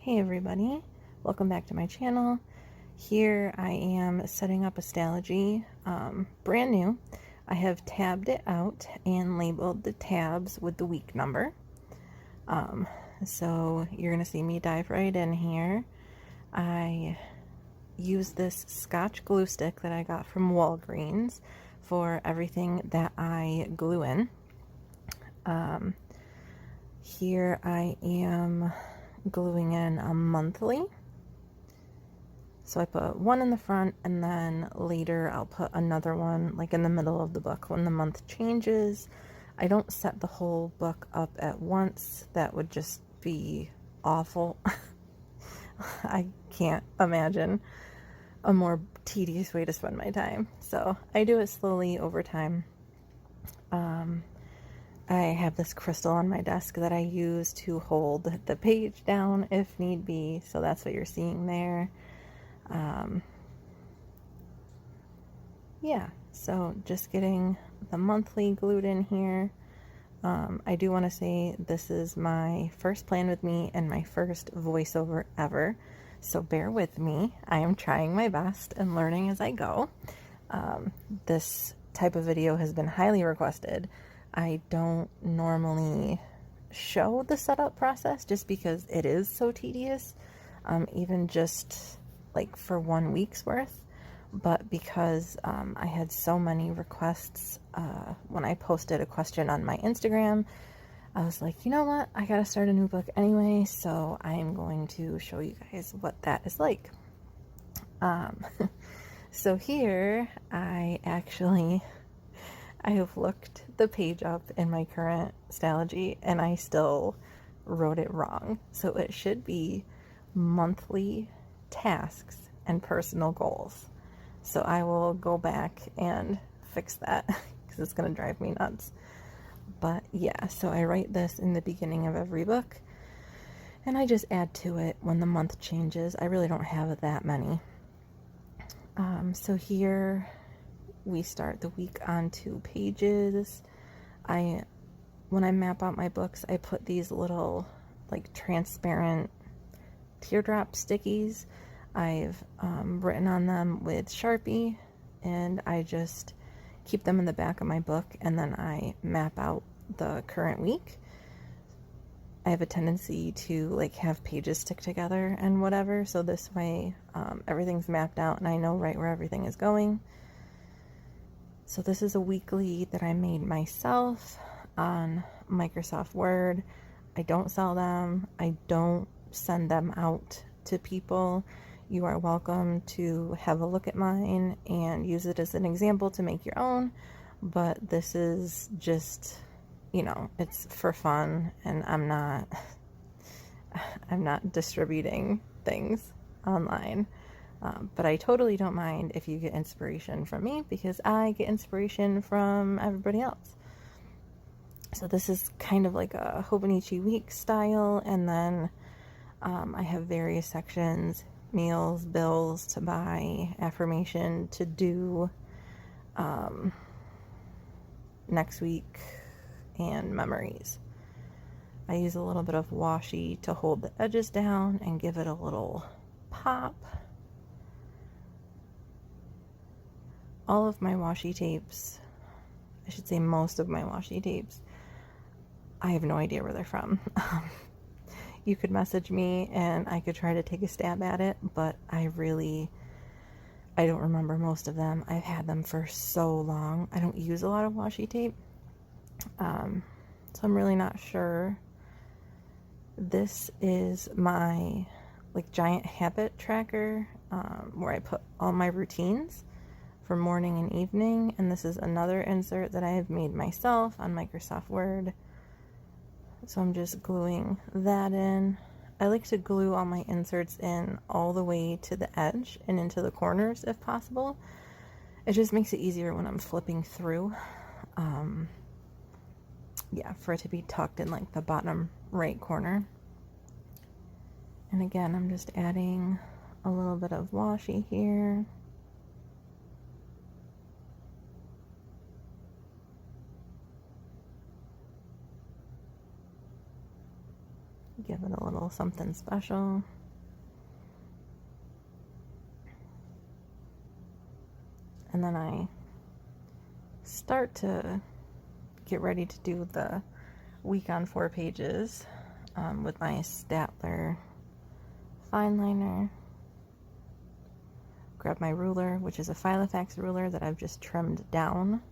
Hey everybody, welcome back to my channel. Here I am setting up a Stalogy, brand new. I have tabbed it out and labeled the tabs with the week number. So you're going to see me dive right in here. I use this Scotch glue stick that I got from Walgreens for everything that I glue in. Here I am gluing in a monthly. So I put one in the front and then later I'll put another one like in the middle of the book when the month changes. I don't set the whole book up at once. That would just be awful. I can't imagine a more tedious way to spend my time. So I do it slowly over time. I have this crystal on my desk that I use to hold the page down if need be. So that's what you're seeing there. Yeah, so just getting the monthly glued in here. I do want to say this is my first plan with me and my first voiceover ever. So bear with me. I am trying my best and learning as I go. This type of video has been highly requested. I don't normally show the setup process just because it is so tedious, even just like for 1 week's worth. But because I had so many requests when I posted a question on my Instagram, I was like, you know what? I gotta start a new book anyway, so I am going to show you guys what that is like. So here I have looked the page up in my current Stalogy and I still wrote it wrong. So it should be monthly tasks and personal goals. So I will go back and fix that because it's going to drive me nuts. But yeah, so I write this in the beginning of every book and I just add to it when the month changes. I really don't have that many. So here we start the week on 2 pages. When I map out my books, I put these little like transparent teardrop stickies. I've written on them with Sharpie and I just keep them in the back of my book and then I map out the current week. I have a tendency to like have pages stick together and whatever, so this way everything's mapped out and I know right where everything is going. So this is a weekly that I made myself on Microsoft Word. I don't sell them. I don't send them out to people. You are welcome to have a look at mine and use it as an example to make your own, but this is just, you know, it's for fun and I'm not distributing things online. But I totally don't mind if you get inspiration from me because I get inspiration from everybody else. So this is kind of like a Hobonichi week style, and then I have various sections: meals, bills to buy, affirmation to do next week, and memories. I use a little bit of washi to hold the edges down and give it a little pop. All of my washi tapes, I should say most of my washi tapes, I have no idea where they're from. You could message me and I could try to take a stab at it, but I don't remember most of them. I've had them for so long. I don't use a lot of washi tape, so I'm really not sure. This is my like giant habit tracker where I put all my routines for morning and evening, and this is another insert that I have made myself on Microsoft Word. So I'm just gluing that in. I like to glue all my inserts in all the way to the edge and into the corners if possible. It just makes it easier when I'm flipping through. Yeah, for it to be tucked in like the bottom right corner. And again, I'm just adding a little bit of washi here. Give give it a little something special. And then I start to get ready to do the week on 4 pages with my Statler fine liner. Grab my ruler, which is a Filofax ruler that I've just trimmed down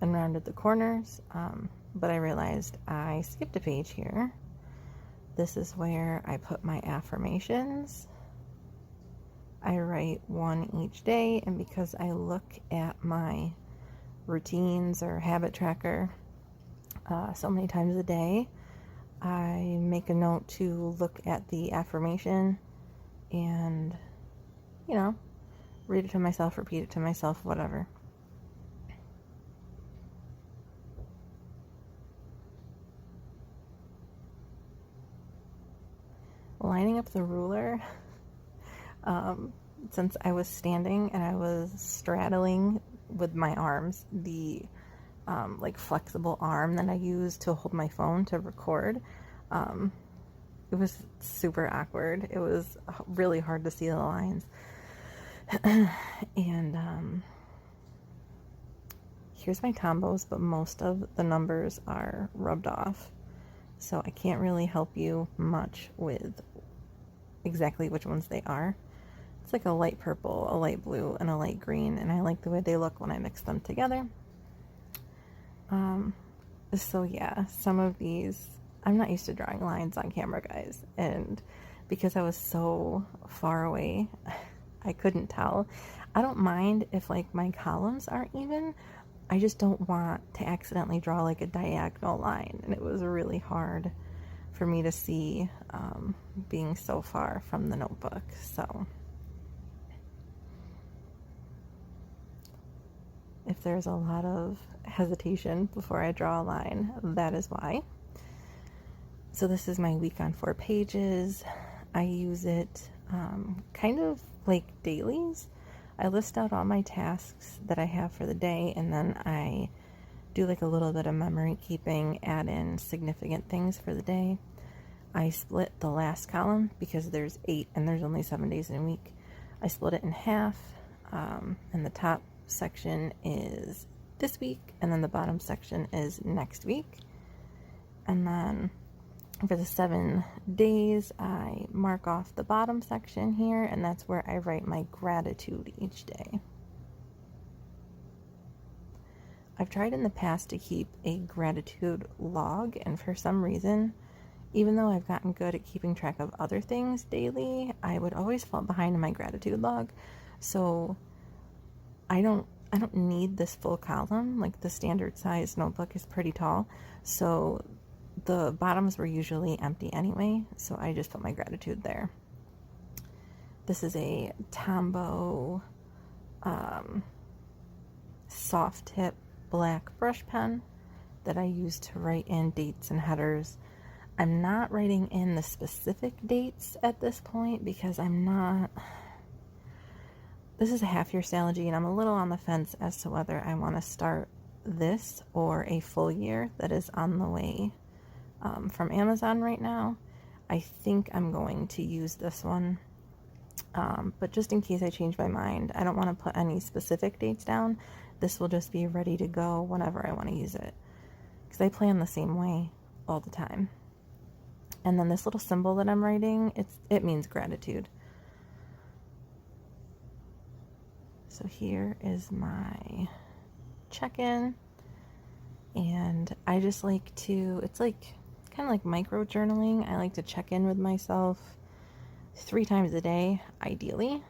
and rounded the corners, but I realized I skipped a page here. This is where I put my affirmations. I write one each day, and because I look at my routines or habit tracker so many times a day, I make a note to look at the affirmation and, you know, read it to myself, repeat it to myself, whatever. Lining up the ruler, since I was standing and I was straddling with my arms the like flexible arm that I use to hold my phone to record, it was super awkward. It was really hard to see the lines. And here's my combos, but most of the numbers are rubbed off, so I can't really help you much with exactly which ones they are. It's like a light purple, a light blue, and a light green, and I like the way they look when I mix them together. So yeah, some of these, I'm not used to drawing lines on camera, guys, and because I was so far away, I couldn't tell. I don't mind if like my columns aren't even, I just don't want to accidentally draw like a diagonal line, and it was really hard for me to see being so far from the notebook. So if there's a lot of hesitation before I draw a line, that is why. So this is my week on 4 pages. I use it kind of like dailies. I list out all my tasks that I have for the day, and then I do like a little bit of memory keeping, add in significant things for the day. I split the last column because there's 8 and there's only 7 days in a week. I split it in half, and the top section is this week, and then the bottom section is next week. And then for the 7 days, I mark off the bottom section here, and that's where I write my gratitude each day. I've tried in the past to keep a gratitude log, and for some reason, even though I've gotten good at keeping track of other things daily, I would always fall behind in my gratitude log. So I don't need this full column. Like, the standard size notebook is pretty tall, so the bottoms were usually empty anyway, so I just put my gratitude there. This is a Tombow soft tip black brush pen that I use to write in dates and headers. I'm not writing in the specific dates at this point because this is a half-year Stalogy, and I'm a little on the fence as to whether I want to start this or a full year that is on the way from Amazon right now. I think I'm going to use this one, but just in case I change my mind, I don't want to put any specific dates down. This will just be ready to go whenever I want to use it, because I plan the same way all the time. And then this little symbol that I'm writing, it means gratitude. So here is my check-in, and I just like to, it's like kind of like micro journaling. I like to check in with myself 3 times a day, ideally.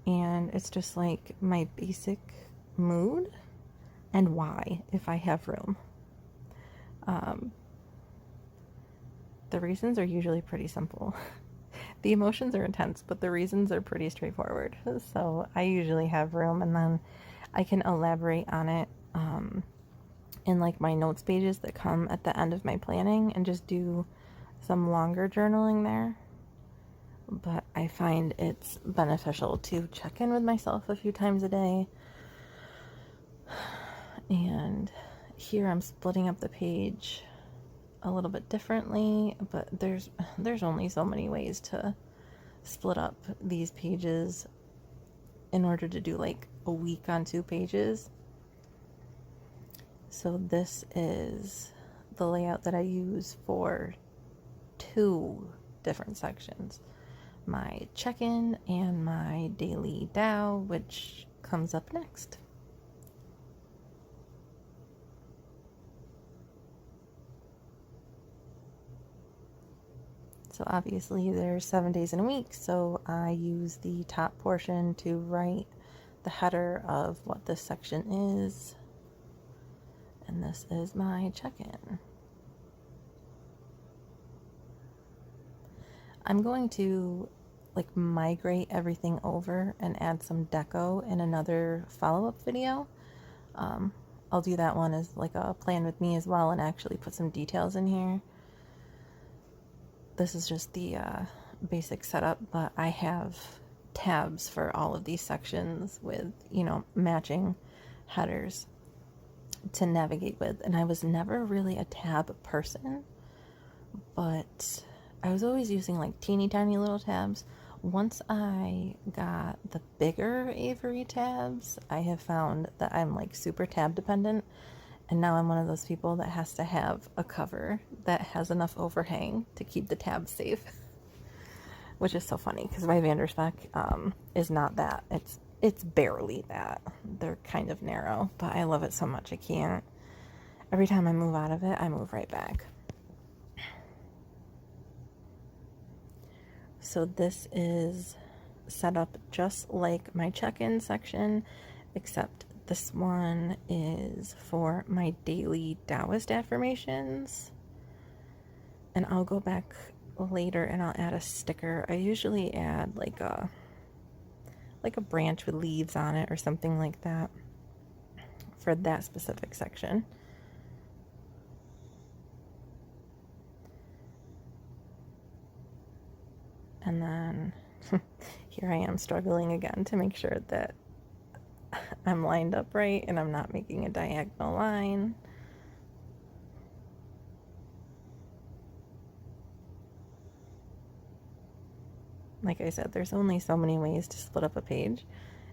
And it's just like my basic mood and why, if I have room. The reasons are usually pretty simple. The emotions are intense, but the reasons are pretty straightforward. So I usually have room, and then I can elaborate on it in like my notes pages that come at the end of my planning, and just do some longer journaling there. But I find it's beneficial to check in with myself a few times a day. And here I'm splitting up the page a little bit differently, but there's only so many ways to split up these pages in order to do like a week on 2 pages. So this is the layout that I use for 2 different sections. My check-in and my daily Dow, which comes up next. So obviously there's 7 days in a week, so I use the top portion to write the header of what this section is. And this is my check-in. I'm going to like migrate everything over and add some deco in another follow-up video. I'll do that one as like a plan with me as well and actually put some details in here. This is just the basic setup, but I have tabs for all of these sections with, you know, matching headers to navigate with. And I was never really a tab person, but I was always using like teeny tiny little tabs. Once I got the bigger Avery tabs, I have found that I'm like super tab dependent, and now I'm one of those people that has to have a cover that has enough overhang to keep the tabs safe, which is so funny because my Vanderspec is not that. It's barely that. They're kind of narrow, but I love it so much I can't. Every time I move out of it, I move right back. So this is set up just like my check-in section, except this one is for my daily Taoist affirmations. And I'll go back later and I'll add a sticker. I usually add like a branch with leaves on it or something like that for that specific section. And then here I am struggling again to make sure that I'm lined up right and I'm not making a diagonal line. Like I said, there's only so many ways to split up a page,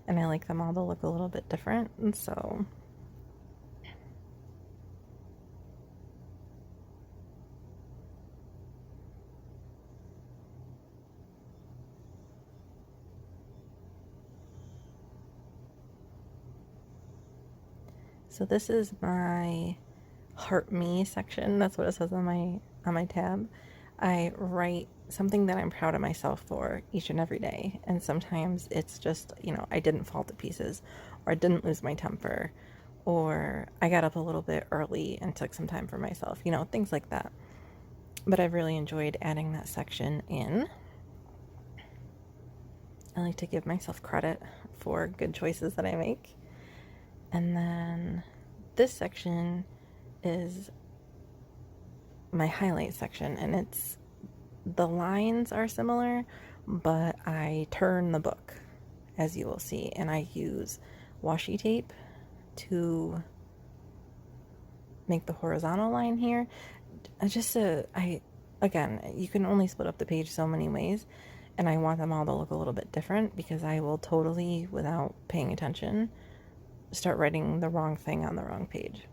and I like them all to look a little bit different, and so this is my Heart Me section. That's what it says on my tab. I write something that I'm proud of myself for each and every day, and sometimes it's just, you know, I didn't fall to pieces, or I didn't lose my temper, or I got up a little bit early and took some time for myself, you know, things like that. But I've really enjoyed adding that section in. I like to give myself credit for good choices that I make. And then this section is my highlight section, and it's, the lines are similar, but I turn the book, as you will see, and I use washi tape to make the horizontal line here. Again, you can only split up the page so many ways, and I want them all to look a little bit different because I will totally, without paying attention, start writing the wrong thing on the wrong page.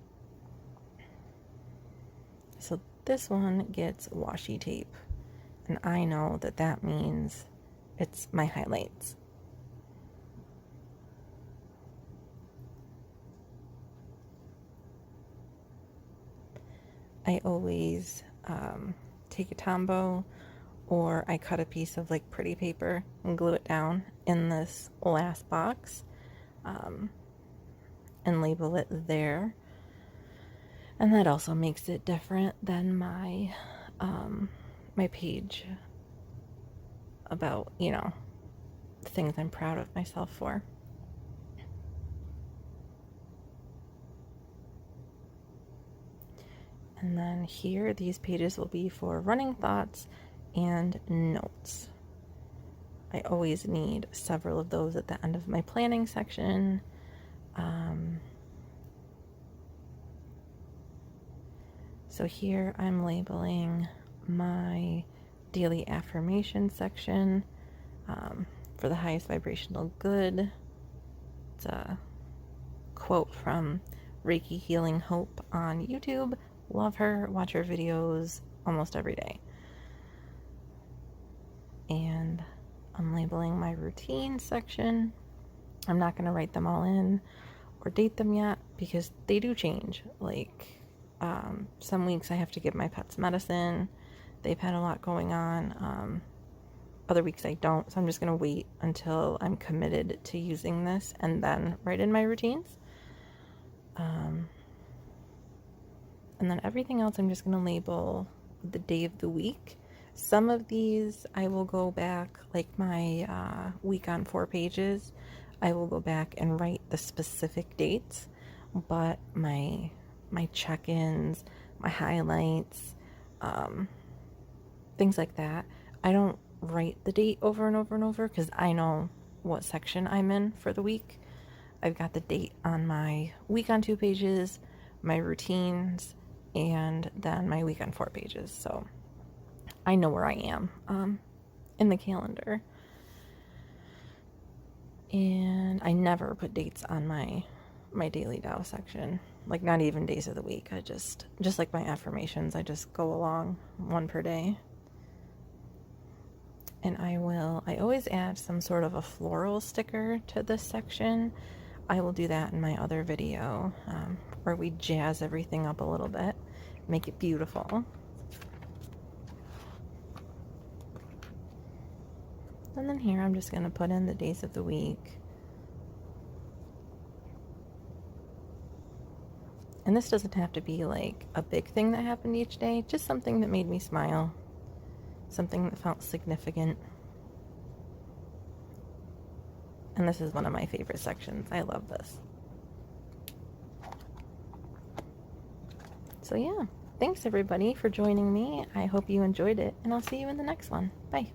So this one gets washi tape, and I know that that means it's my highlights. I always take a Tombow, or I cut a piece of like pretty paper and glue it down in this last box, and label it there. And that also makes it different than my my page about, you know, the things I'm proud of myself for. And then here, these pages will be for running thoughts and notes. I always need several of those at the end of my planning section. So here I'm labeling my daily affirmation section for the highest vibrational good. It's a quote from Reiki Healing Hope on YouTube. Love her, watch her videos almost every day. And I'm labeling my routine section. I'm not going to write them all in or date them yet because they do change. Like some weeks I have to give my pets medicine. They've had a lot going on. Other weeks I don't, so I'm just going to wait until I'm committed to using this and then write in my routines. And then everything else I'm just going to label the day of the week. Some of these I will go back, like my week on 4 pages, I will go back and write the specific dates, but my check-ins, my highlights, things like that, I don't write the date over and over and over because I know what section I'm in for the week. I've got the date on my week on 2 pages, my routines, and then my week on 4 pages. So I know where I am in the calendar. And I never put dates on my daily Tao section, like not even days of the week. I just like my affirmations, I just go along one per day. And I always add some sort of a floral sticker to this section. I will do that in my other video where we jazz everything up a little bit, make it beautiful. And then here I'm just going to put in the days of the week. And this doesn't have to be like a big thing that happened each day, just something that made me smile, something that felt significant. And this is one of my favorite sections. I love this. So yeah, thanks everybody for joining me. I hope you enjoyed it, and I'll see you in the next one. Bye.